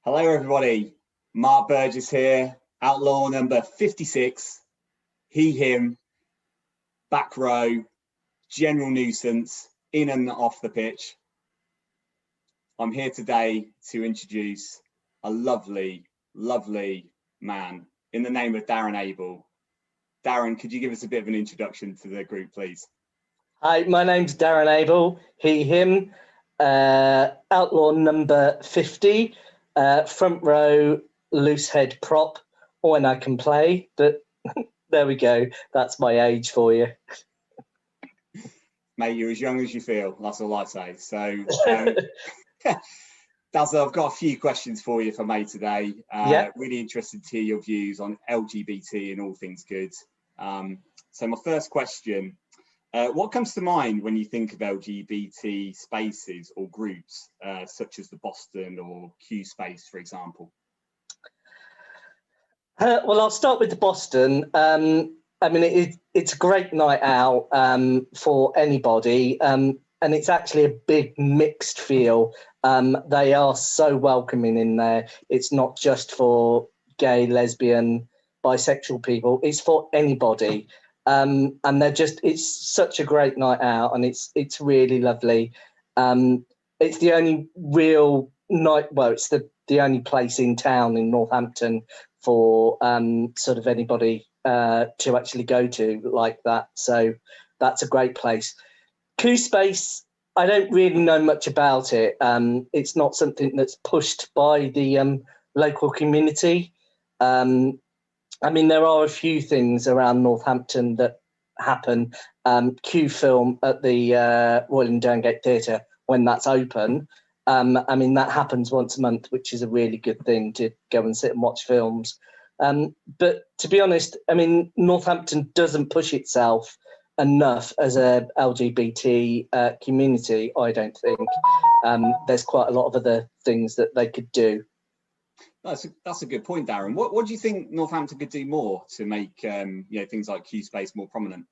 Hello, everybody. Marc Burgess here, outlaw number 56. He, him, back row, general nuisance, in and off the pitch. I'm here today to introduce a lovely, lovely man in the name of Darren Abel. Darren, could you give us a bit of an introduction to the group, please? Hi, my name's Darren Abel, he, him, outlaw number 50, front row, loose head prop, when I can play, but there we go, that's my age for you. Mate, you're as young as you feel, that's all I say. So, Dazza, I've got a few questions for you, if I may, today. Really interested to hear your views on LGBT and all things good. So my first question, what comes to mind when you think of LGBT spaces or groups, such as the Boston or Q space, for example? Well, I'll start with the Boston. I mean, it's a great night out for anybody, and it's actually a big mixed feel. They are so welcoming in there. It's not just for gay, lesbian, bisexual people. It's for anybody. And it's such a great night out, and it's really lovely. It's the only real night, well, it's the only place in town in Northampton for sort of anybody to actually go to like that. So that's a great place. Q Space, I don't really know much about it. It's not something that's pushed by the local community. I mean, there are a few things around Northampton that happen. Q Film at the Royal and Durngate Theatre, when that's open. I mean, that happens once a month, which is a really good thing to go and sit and watch films. But to be honest, I mean, Northampton doesn't push itself enough as a LGBT community, I don't think. There's quite a lot of other things that they could do. That's a good point, Darren. What do you think Northampton could do more to make things like Q Space more prominent?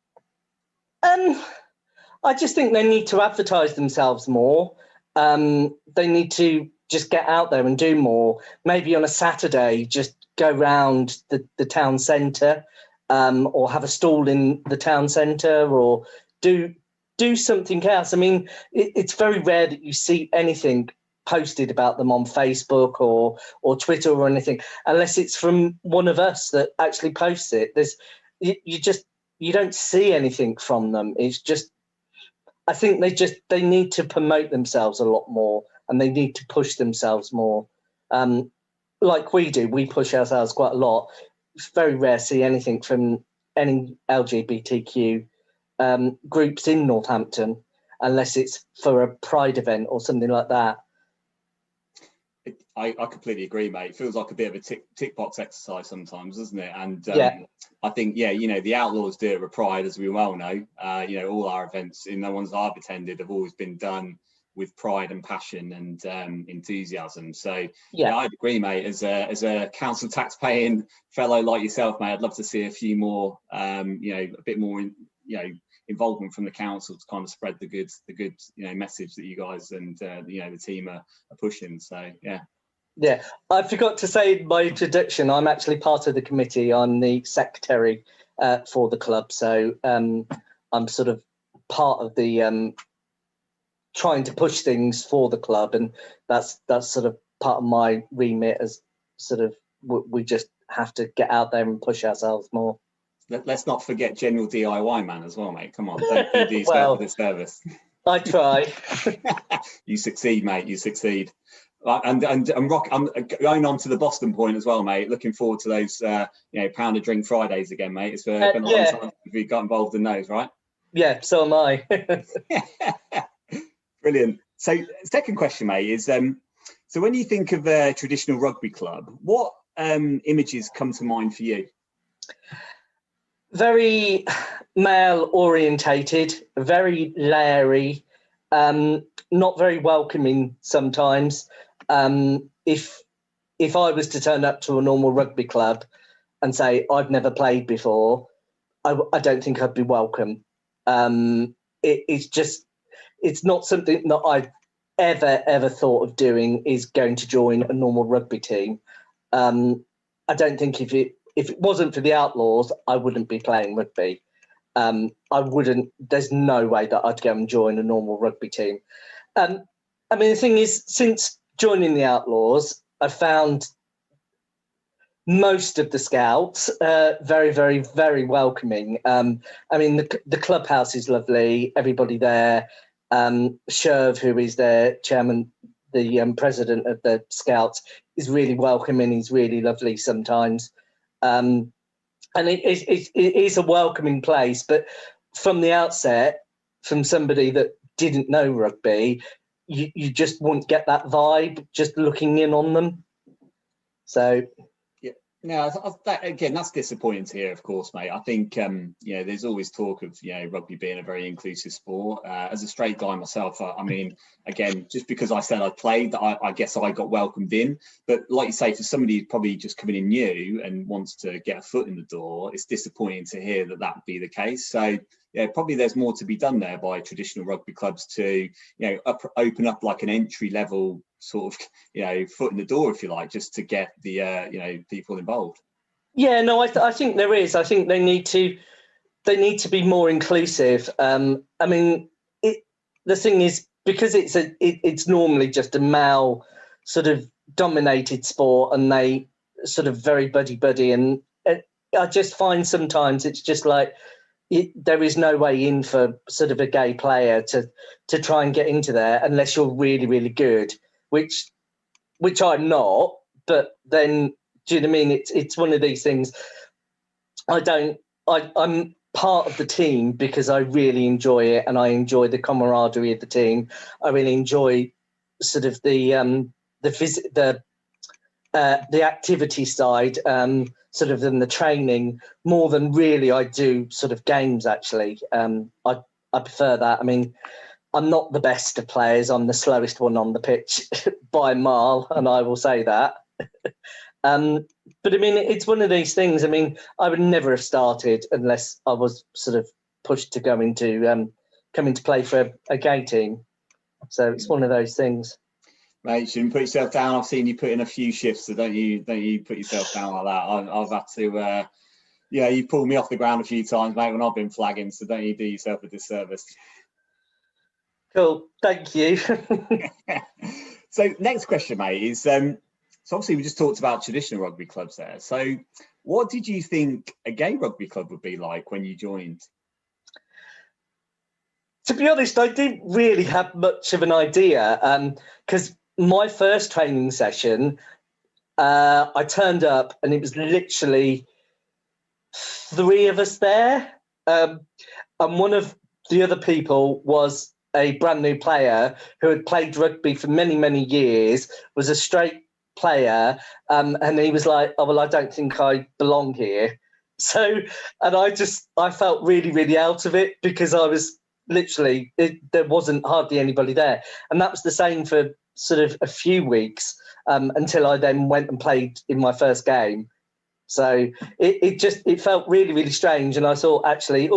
I just think they need to advertise themselves more. They need to just get out there and do more. Maybe on a Saturday, just go round the town centre, or have a stall in the town centre, or do something else. I mean, it's very rare that you see anything posted about them on Facebook or Twitter or anything, unless it's from one of us that actually posts it. You don't see anything from them. It's just, I think they need to promote themselves a lot more, and they need to push themselves more. Like we do, we push ourselves quite a lot. It's very rare to see anything from any LGBTQ groups in Northampton, unless it's for a pride event or something like that. I completely agree, mate. It feels like a bit of a tick box exercise sometimes, doesn't it? And I think, the Outlaws do it with pride, as we well know. All our events, in the ones that I've attended, have always been done with pride and passion and enthusiasm. So I'd agree, mate. As a council tax-paying fellow like yourself, mate, I'd love to see a few more, a bit more, involvement from the council to kind of spread the good message that you guys and the team are pushing. So yeah, I forgot to say in my introduction, I'm actually part of the committee. I'm the secretary for the club, so I'm sort of part of the trying to push things for the club, and that's sort of part of my remit, as sort of we just have to get out there and push ourselves more. Let's not forget general DIY man as well, mate. Come on, don't do yourself a disservice. I try. You succeed, mate. You succeed. And I'm going on to the Boston point as well, mate. Looking forward to those, pound a drink Fridays again, mate. It's been a long time since we got involved in those, right? Yeah, so am I. Brilliant. So, second question, mate, is so when you think of a traditional rugby club, what images come to mind for you? Very male orientated, very leery, not very welcoming sometimes. If I was to turn up to a normal rugby club and say I've never played before, I don't think I'd be welcome. It's not something that ever thought of doing is going to join a normal rugby team. I don't think if it wasn't for the Outlaws, I wouldn't be playing rugby. I wouldn't. There's no way that I'd go and join a normal rugby team. I mean, the thing is, since joining the Outlaws, I found most of the scouts very, very, very welcoming. I mean, the clubhouse is lovely. Everybody there. Sherv, who is their chairman, the president of the scouts, is really welcoming. He's really lovely sometimes. And it is a welcoming place. But from the outset, from somebody that didn't know rugby, you just wouldn't get that vibe just looking in on them. So... No, again, that's disappointing to hear, of course, mate. I think, there's always talk of, rugby being a very inclusive sport. As a straight guy myself, I mean, again, just because I said I played, I guess I got welcomed in. But like you say, for somebody who's probably just coming in new and wants to get a foot in the door, it's disappointing to hear that would be the case. So, yeah, probably there's more to be done there by traditional rugby clubs to, open up like an entry level sort of, foot in the door, if you like, just to get the, people involved. Yeah, no, I think there is. I think they need to be more inclusive. I mean, the thing is, because it's normally just a male sort of dominated sport, and they sort of very buddy, and I just find sometimes it's just like, there is no way in for sort of a gay player to try and get into there unless you're really, really good, which I'm not. But then, do you know what I mean? It's one of these things. I'm part of the team because I really enjoy it, and I enjoy the camaraderie of the team. I really enjoy sort of the activity side, sort of than the training, more than really I do sort of games, actually. I prefer that. I mean, I'm not the best of players. I'm the slowest one on the pitch by a mile, and I will say that. But I mean, it's one of these things. I mean, I would never have started unless I was sort of pushed to come into play for a gay team. So it's one of those things. Mate, you shouldn't put yourself down. I've seen you put in a few shifts, so don't you put yourself down like that. I've had to, you pulled me off the ground a few times, mate, when I've been flagging, so don't you do yourself a disservice. Cool, thank you. So next question, mate, is, so obviously we just talked about traditional rugby clubs there. So what did you think a gay rugby club would be like when you joined? To be honest, I didn't really have much of an idea, because my first training session, I turned up and it was literally 3 of us there. And one of the other people was a brand new player who had played rugby for many, many years, was a straight player. And he was like, oh, well, I don't think I belong here. So, and I felt really, really out of it because I was literally, there wasn't hardly anybody there. And that was the same for sort of a few weeks, until I then went and played in my first game. So it felt really, really strange. And I thought, actually,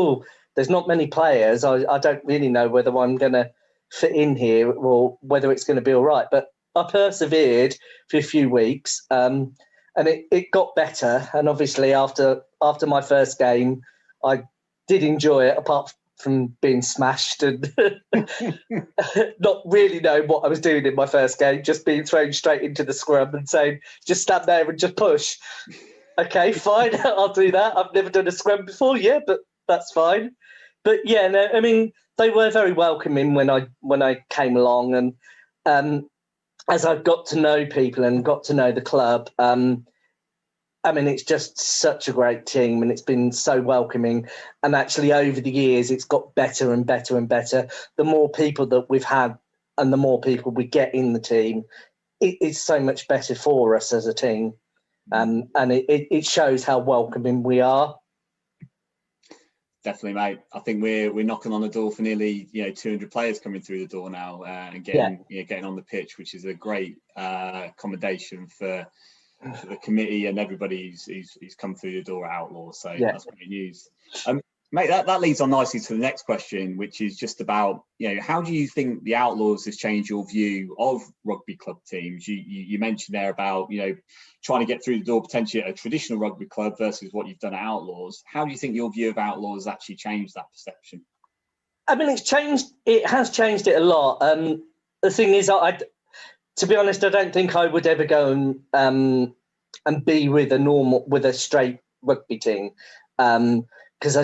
there's not many players. I don't really know whether I'm going to fit in here or whether it's going to be all right. But I persevered for a few weeks, and it got better. And obviously after my first game, I did enjoy it, apart from being smashed and not really knowing what I was doing in my first game, just being thrown straight into the scrum and saying, just stand there and just push. Okay, fine, I'll do that. I've never done a scrum before, but that's fine. But yeah, no, I mean, they were very welcoming when I came along, and as I've got to know people and got to know the club, I mean, it's just such a great team, and it's been so welcoming. And actually, over the years, it's got better and better and better. The more people that we've had and the more people we get in the team, it's so much better for us as a team. And it shows how welcoming we are. Definitely, mate. I think we're knocking on the door for nearly 200 players coming through the door now, and getting on the pitch, which is a great accommodation for the committee and everybody who's come through the door at Outlaws. So that's great news. Mate, that leads on nicely to the next question, which is just about, how do you think the Outlaws has changed your view of rugby club teams? You mentioned there about, trying to get through the door potentially at a traditional rugby club versus what you've done at Outlaws. How do you think your view of Outlaws has actually changed that perception? I mean, it has changed it a lot. The thing is, to be honest, I don't think I would ever go and be with a straight rugby team, because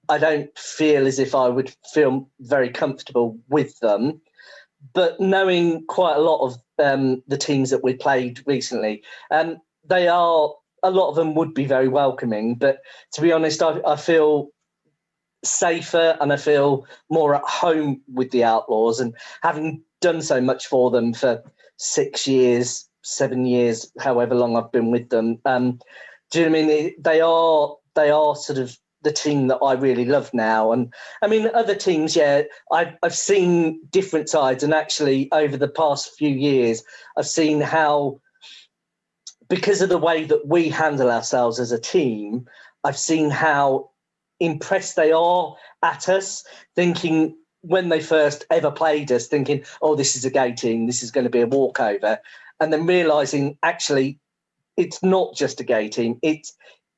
I don't feel as if I would feel very comfortable with them. But knowing quite a lot of the teams that we played recently, a lot of them would be very welcoming. But to be honest, I feel safer and I feel more at home with the Outlaws, and having done so much for them for 6 years, 7 years, however long I've been with them. Do you know what I mean? They are sort of the team that I really love now. And I mean, other teams, I've seen different sides, and actually over the past few years, I've seen how, because of the way that we handle ourselves as a team, I've seen how impressed they are at us, thinking when they first ever played us, thinking, oh, this is a gay team, this is going to be a walkover. And then realising, actually, it's not just a gay team,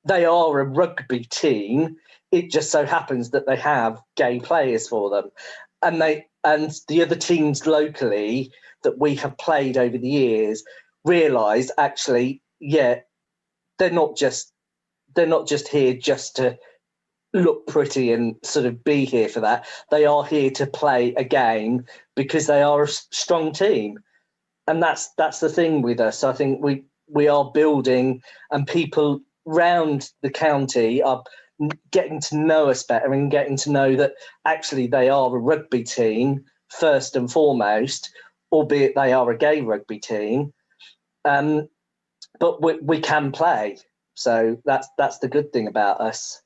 they are a rugby team. It just so happens that they have gay players for them. And the other teams locally that we have played over the years realised, actually, they're not just here just to look pretty and sort of be here for that. They are here to play a game because they are a strong team. And that's the thing with us. I think we are building, and people round the county are getting to know us better and getting to know that actually they are a rugby team first and foremost, albeit they are a gay rugby team. But we can play. So that's the good thing about us.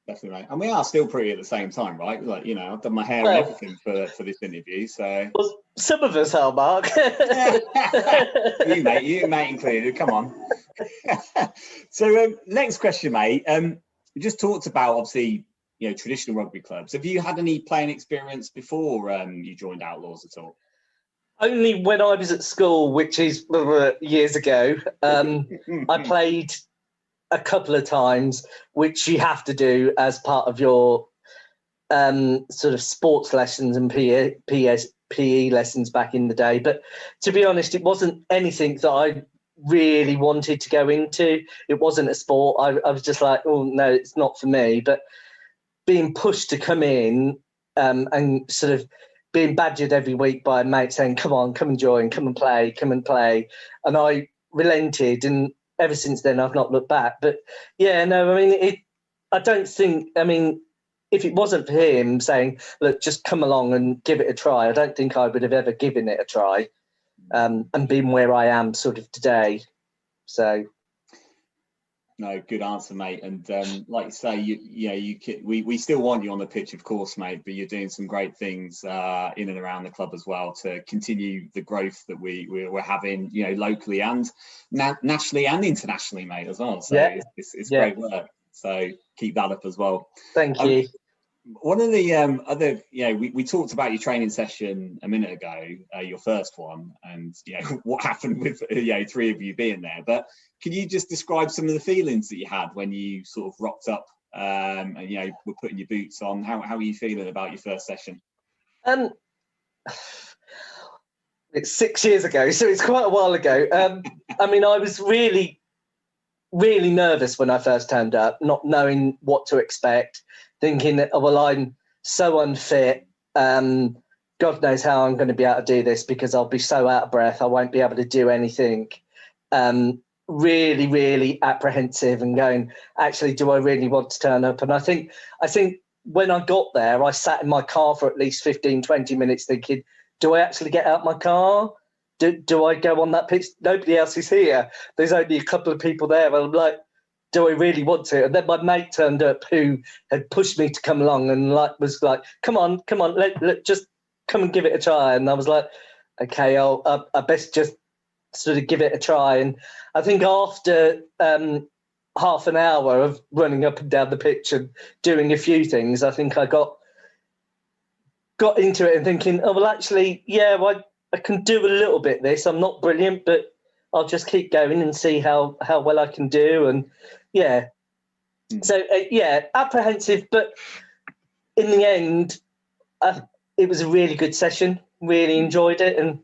Definitely, mate. And we are still pretty at the same time, right? Like, I've done my hair and everything for this interview. So some of us are, Mark. you mate included. Come on. So next question, mate. We just talked about, obviously, traditional rugby clubs. Have you had any playing experience before you joined Outlaws at all? Only when I was at school, which is years ago. I played a couple of times, which you have to do as part of your sort of sports lessons and PE lessons back in the day. But to be honest, it wasn't anything that I really wanted to go into. It wasn't a sport. I was just like, oh, no, it's not for me. But being pushed to come in and sort of being badgered every week by a mate saying, come on, come and join, come and play. And I relented, and ever since then, I've not looked back. But I mean, I don't think, if it wasn't for him saying, look, just come along and give it a try, I don't think I would have ever given it a try and been where I am sort of today. So. No, good answer, mate. And like you say, we still want you on the pitch, of course, mate, but you're doing some great things in and around the club as well to continue the growth that we're having, locally and nationally and internationally, mate, as well. So it's great work. So keep that up as well. Thank you. One of the other, we talked about your training session a minute ago, your first one, and what happened with three of you being there. But can you just describe some of the feelings that you had when you sort of rocked up and were putting your boots on? How are you feeling about your first session? It's 6 years ago, so it's quite a while ago. I was really, really nervous when I first turned up, not knowing what to expect, thinking that, I'm so unfit. God knows how I'm going to be able to do this because I'll be so out of breath. I won't be able to do anything. Really, really apprehensive and going, actually, do I really want to turn up? And I think when I got there, I sat in my car for at least 15, 20 minutes thinking, do I actually get out my car? Do I go on that pitch? Nobody else is here. There's only a couple of people there. And I'm like, do I really want to? And then my mate turned up who had pushed me to come along and was like, come on, let just come and give it a try. And I was like, okay, I best just sort of give it a try. And I think after half an hour of running up and down the pitch and doing a few things, I think I got into it and thinking, oh, well, actually, yeah, well, I can do a little bit of this. I'm not brilliant, but I'll just keep going and see how well I can do. And yeah, so yeah, apprehensive, but in the end, it was a really good session. Really enjoyed it, and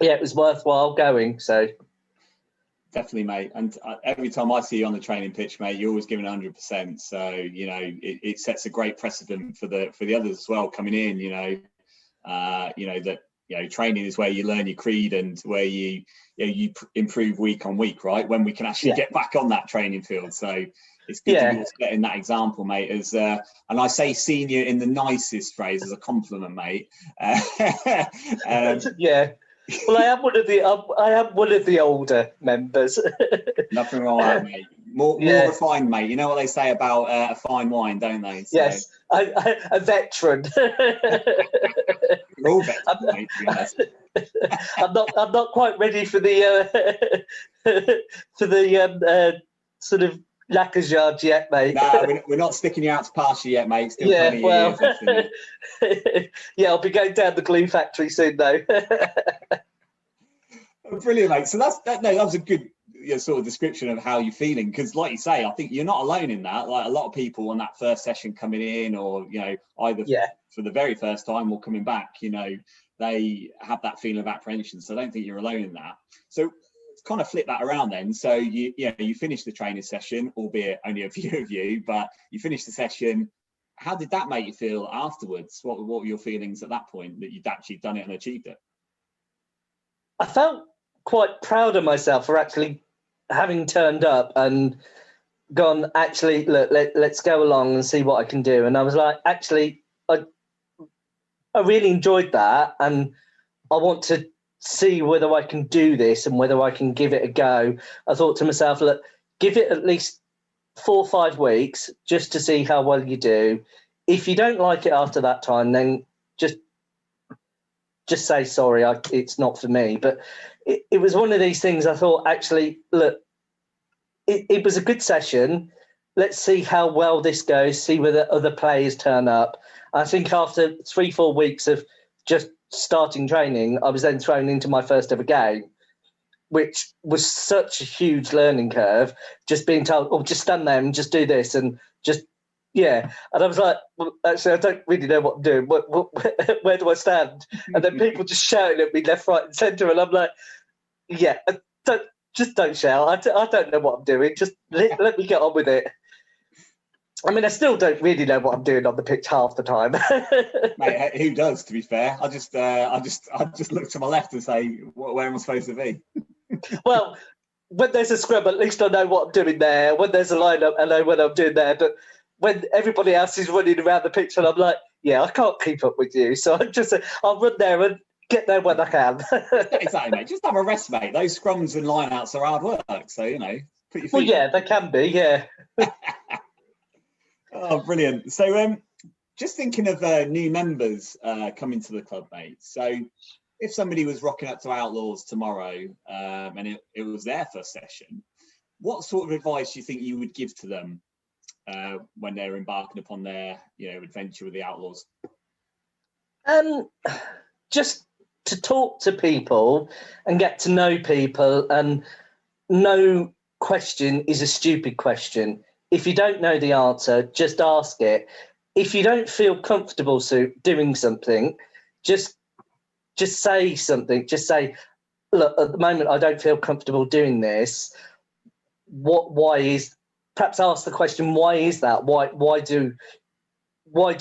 yeah, it was worthwhile going. So definitely, mate. And every time I see you on the training pitch, mate, you're always giving 100%. So you know, it sets a great precedent for the others as well coming in. You know that. Training is where you learn your creed and where you improve week on week, right? When we can actually get back on that training field. So it's good to be setting that example, mate. As and I say senior in the nicest phrase as a compliment, mate. Yeah. Well, I am one of the older members. Nothing wrong with that, mate. More refined, mate. You know what they say about a fine wine, don't they? So. Yes, a veteran. We're all veterans, mate, to be honest. I'm not quite ready for the sort of knackers yard yet, mate. No, we're not sticking you out to pasture yet, mate. Still plenty of years. Yeah, I'll be going down the glue factory soon, though. Brilliant, mate. So that was a good sort of description of how you're feeling, because like you say, I think you're not alone in that. Like a lot of people on that first session coming in, or either for the very first time or coming back, they have that feeling of apprehension. So I don't think you're alone in that. So kind of flip that around then. So you finished the training session, albeit only a few of you, but you finished the session. How did that make you feel afterwards? What were your feelings at that point that you'd actually done it and achieved it? I felt quite proud of myself for actually having turned up and gone, actually, look, let's go along and see what I can do. And I was like, actually, I really enjoyed that, and I want to see whether I can do this and whether I can give it a go. I thought to myself, look, give it at least 4 or 5 weeks just to see how well you do. If you don't like it after that time, then just say, sorry, it's not for me. But it was one of these things. I thought, actually, look, it was a good session. Let's see how well this goes, see whether other players turn up. I think after 3-4 weeks of just starting training, I was then thrown into my first ever game, which was such a huge learning curve, just being told, oh, just stand there and just do this and just, yeah. And I was like, well, actually, I don't really know what I'm doing. Where do I stand? And then people just shouting at me left, right and centre. And I'm like, yeah, don't shout. I don't know what I'm doing. Just let me get on with it. I mean, I still don't really know what I'm doing on the pitch half the time. Mate, who does? To be fair, I just look to my left and say, where am I supposed to be? Well, when there's a scrum, at least I know what I'm doing there. When there's a lineup, I know what I'm doing there. But when everybody else is running around the pitch, and I'm like, yeah, I can't keep up with you. So I'll run there and get there when I can. Exactly, mate. Just have a rest, mate. Those scrums and lineouts are hard work. So, put your feet. Well, yeah, they can be, yeah. Oh, brilliant. So just thinking of new members coming to the club, mate. So if somebody was rocking up to Outlaws tomorrow and it was their first session, what sort of advice do you think you would give to them when they're embarking upon their adventure with the Outlaws? Just to talk to people and get to know people, and no question is a stupid question. If you don't know the answer, just ask it. If you don't feel comfortable doing something, just say something. Just say, look, at the moment, I don't feel comfortable doing this. Why is? Perhaps ask the question, why is that? Why do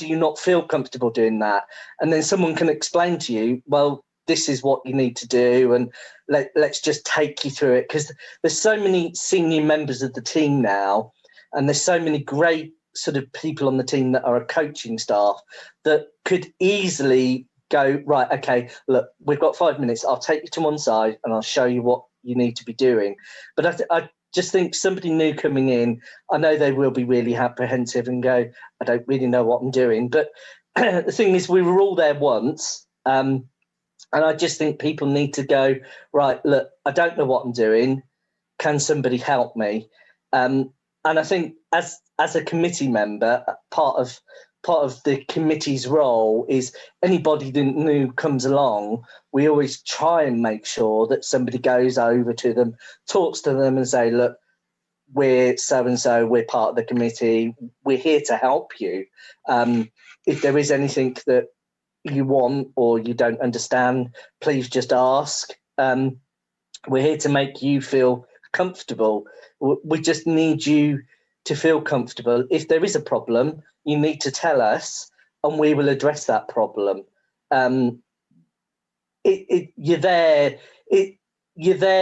you not feel comfortable doing that? And then someone can explain to you, well, this is what you need to do, and let's just take you through it. Because there's so many senior members of the team now, and there's so many great sort of people on the team that are a coaching staff that could easily go, right, okay, look, we've got 5 minutes. I'll take you to one side and I'll show you what you need to be doing. But I just think somebody new coming in, I know they will be really apprehensive and go, I don't really know what I'm doing. But the thing is, we were all there once. And I just think people need to go, right, look, I don't know what I'm doing. Can somebody help me? I think as a committee member, part of the committee's role is anybody that new comes along, we always try and make sure that somebody goes over to them, talks to them and say, look, we're so-and-so, we're part of the committee, we're here to help you. If there is anything that you want or you don't understand, please just ask. We're here to make you feel comfortable. We just need you to feel comfortable. If there is a problem, you need to tell us and we will address that problem. You're there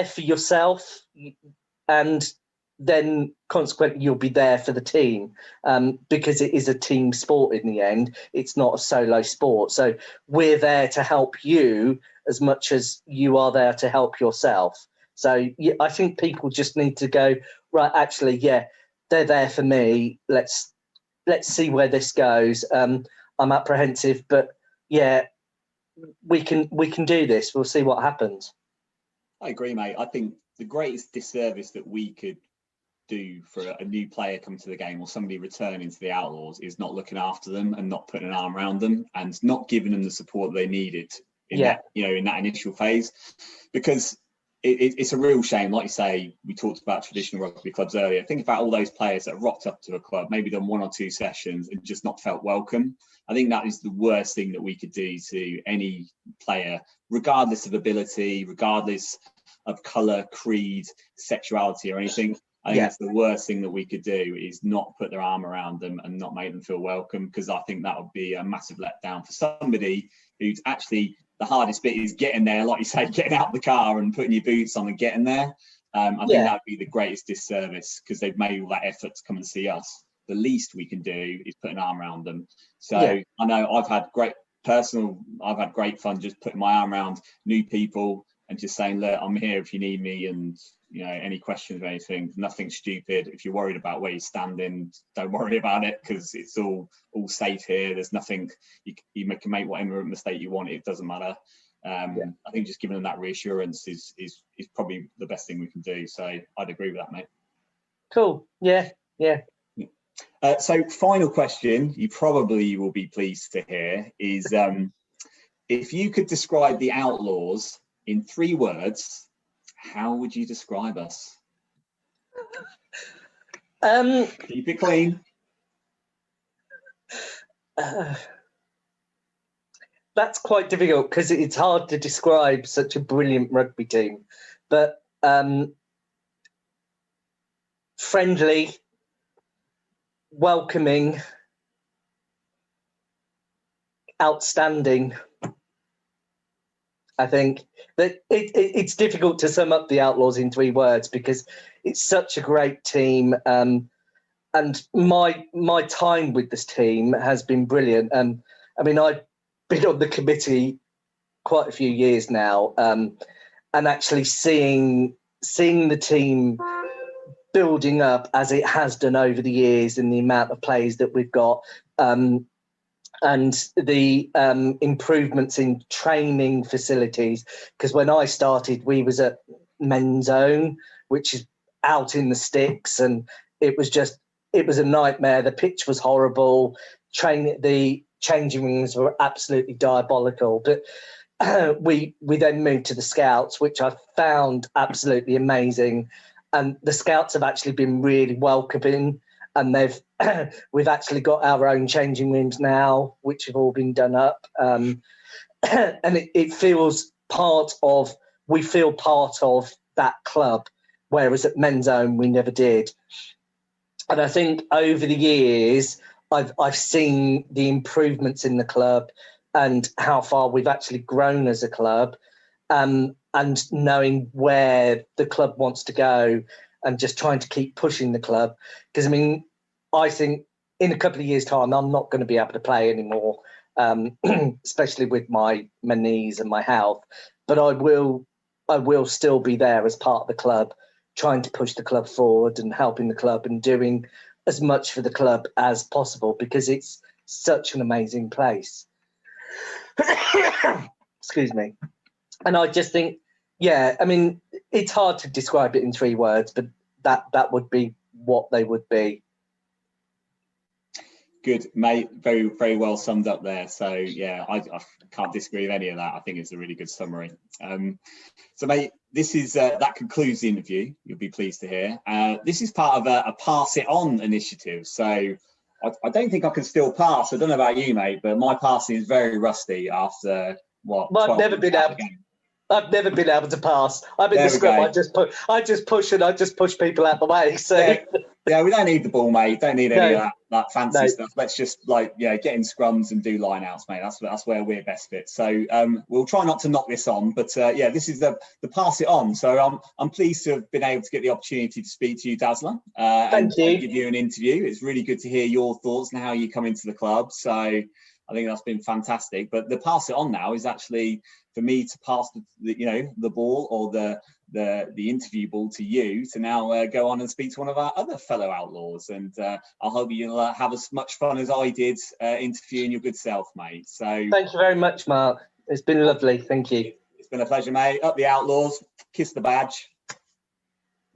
for yourself, and then consequently you'll be there for the team, because it is a team sport in the end. It's not a solo sport. So we're there to help you as much as you are there to help yourself. So I think people just need to go, right, actually, yeah, they're there for me. Let's see where this goes. I'm apprehensive, but yeah, we can do this. We'll see what happens. I agree, mate. I think the greatest disservice that we could do for a new player coming to the game or somebody returning to the Outlaws is not looking after them and not putting an arm around them and not giving them the support they needed in that initial phase, because it's a real shame. Like you say, we talked about traditional rugby clubs earlier. Think about all those players that rocked up to a club, maybe done 1 or 2 sessions and just not felt welcome. I think that is the worst thing that we could do to any player, regardless of ability, regardless of colour, creed, sexuality or anything. I think that's the worst thing that we could do, is not put their arm around them and not make them feel welcome, because I think that would be a massive letdown for somebody who's actually, the hardest bit is getting there, like you say, getting out the car and putting your boots on and getting there. I think that would be the greatest disservice, because they've made all that effort to come and see us. The least we can do is put an arm around them. So I know I've had great fun just putting my arm around new people and just saying, look, I'm here if you need me, and any questions or anything, nothing stupid. If you're worried about where you're standing, don't worry about it, because it's all safe here. There's nothing, you can make whatever mistake you want, it doesn't matter. I think just giving them that reassurance is probably the best thing we can do. So I'd agree with that, mate. Cool. Yeah. So final question, you probably will be pleased to hear, is if you could describe the Outlaws in 3 words, how would you describe us? Keep it clean. That's quite difficult, because it's hard to describe such a brilliant rugby team. But friendly, welcoming, outstanding. I think that it's difficult to sum up the Outlaws in 3 words, because it's such a great team. And my time with this team has been brilliant. I mean, I've been on the committee quite a few years now, and actually seeing the team building up as it has done over the years, and the amount of players that we've got, and the improvements in training facilities. Because when I started, we was at men's zone, which is out in the sticks, and it was a nightmare. The pitch was horrible. The changing rooms were absolutely diabolical. But we then moved to the Scouts, which I found absolutely amazing. And the Scouts have actually been really welcoming, and we've actually got our own changing rooms now, which have all been done up. And it feels we feel part of that club, whereas at men's zone we never did. And I think over the years I've seen the improvements in the club and how far we've actually grown as a club, and knowing where the club wants to go, and just trying to keep pushing the club. Because I mean, I think in a couple of years' time I'm not going to be able to play anymore, especially with my knees and my health. But I will still be there as part of the club, trying to push the club forward and helping the club and doing as much for the club as possible, because it's such an amazing place. Excuse me. And I just think, I mean, it's hard to describe it in 3 words, but that would be what they would be. Good, mate. Very, very well summed up there. So yeah, I can't disagree with any of that. I think it's a really good summary. So mate, this is that concludes the interview. You'll be pleased to hear. This is part of a pass it on initiative. So I don't think I can still pass. I don't know about you, mate, but my passing is very rusty after what? Well, I've never been able to pass. I'm in the scrum. I just push people out the way. So yeah, we don't need the ball, mate. Don't need any of that fancy stuff. Let's just get in scrums and do line outs, mate. That's where we're best fit. So we'll try not to knock this on, but yeah, this is the pass it on. So I'm pleased to have been able to get the opportunity to speak to you, Dazzler, and give you an interview. It's really good to hear your thoughts and how you come into the club. So I think that's been fantastic. But the pass it on now is actually for me to pass the ball or the interview ball to you to now go on and speak to one of our other fellow outlaws. And I hope you'll have as much fun as I did interviewing your good self, mate. So thank you very much, Mark. It's been lovely. Thank you. It's been a pleasure, mate. Up the Outlaws. Kiss the badge.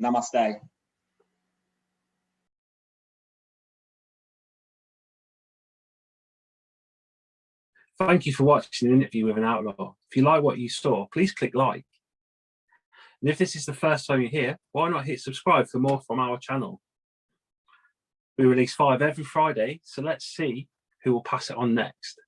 Namaste. Thank you for watching an interview with an outlaw. If you like what you saw, please click like. And if this is the first time you're here, why not hit subscribe for more from our channel? We release 5 every Friday, so let's see who will pass it on next.